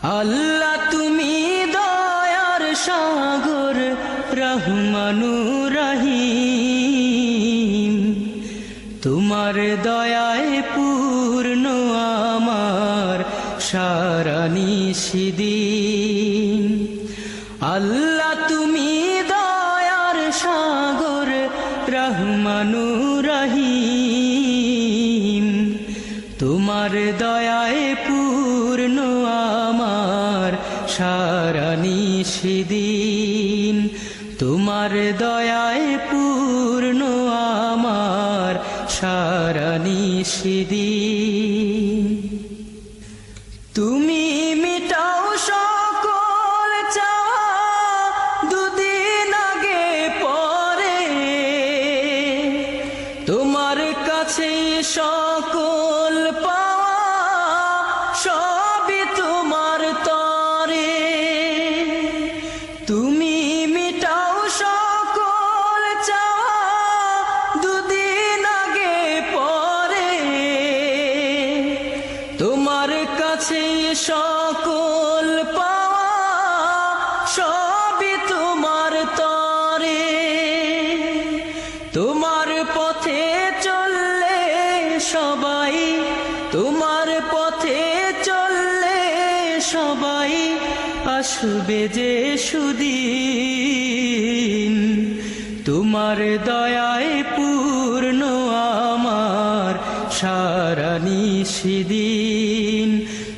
আল্লাহ তুমি দয়ার সাগর রহমানুর রহিম, তোমার দয়ায় পূর্ণ আমার সারা নিশিদিন। আল্লাহ তুমি দয়ার সাগর রহমানুর রহিম, তোমার দয়ায় পূর্ণ আমার সারা নিশিদিন। তোমার দয়ায় পূর্ণ আমার সারা নিশিদিন। তুমি মিটাও সকল চাওয়া দুদিন আগে পরে, তোমার কাছে সকল পাওয়া সবই তোমার তরে। তুমি মিটাও সকল চাওয়া দুদিন আগে পরে, তোমার কাছে সকল পাওয়া সবই তোমার তরে। তোমার পথে চললে সবাই, তোমার পথে চললে সবাই আসবে যে সুদিন। তোমার দয়ায় পূর্ণ আমার সারা নিশিদিন।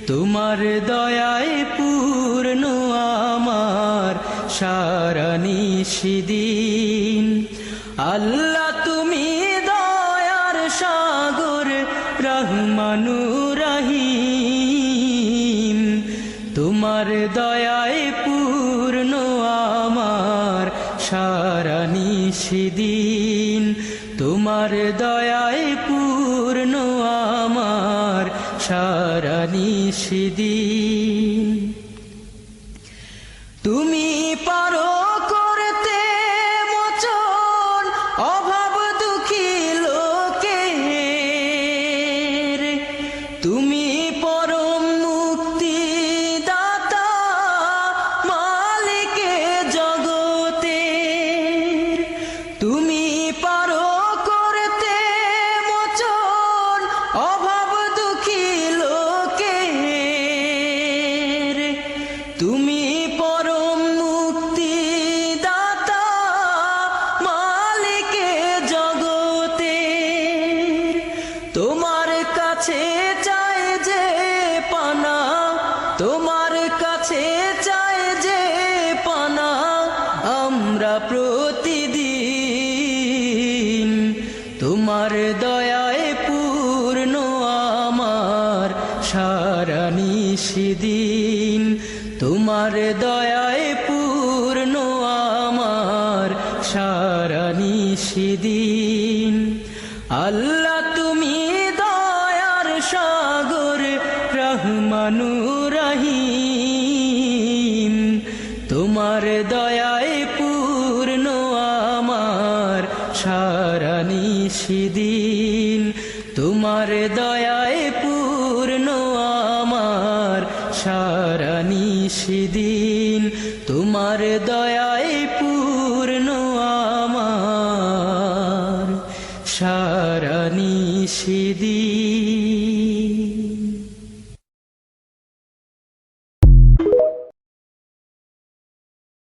তোমার দয়ায় পূর্ণ আমার সারা নিশিদিন। আল্লাহ তুমি দয়ার সাগর রহমানুর রহিম, তোমার দয়ায় পূর্ণ আমার সারা নিশিদিন। তোমার দয়ায় পূর্ণ আমার সারা নিশিদিন। তুমি পারো করতে মোচন অভাব দুঃখী লোকের, তুমি পরম মুক্তি দাতা মালিকে জগতের। তুমি পারো করতে মোচন অভাব দুঃখী লোকের, তুমি পরম মুক্তি দাতা মালিকে জগতের। তোমার কাছে চাই যে পানা, তোমার কাছে চাই যে পানা আমরা প্রতিদিন। তোমার দয়ায় পূর্ণ আমার সারা নিশিদিন। তোমার দয়ায় পূর্ণ আমার সারা নিশিদিন। আল্লাহ তুমি দয়ার সাগর রহমানুর রহিম, তোমার দয়ায় পূর্ণ আমার সারা নিশিদিন। তোমার দয়ায় পূর্ণ আমার সারা নিশিদিন। তোমার দয়ায় পূর্ণ আমার সারা নিশিদিন।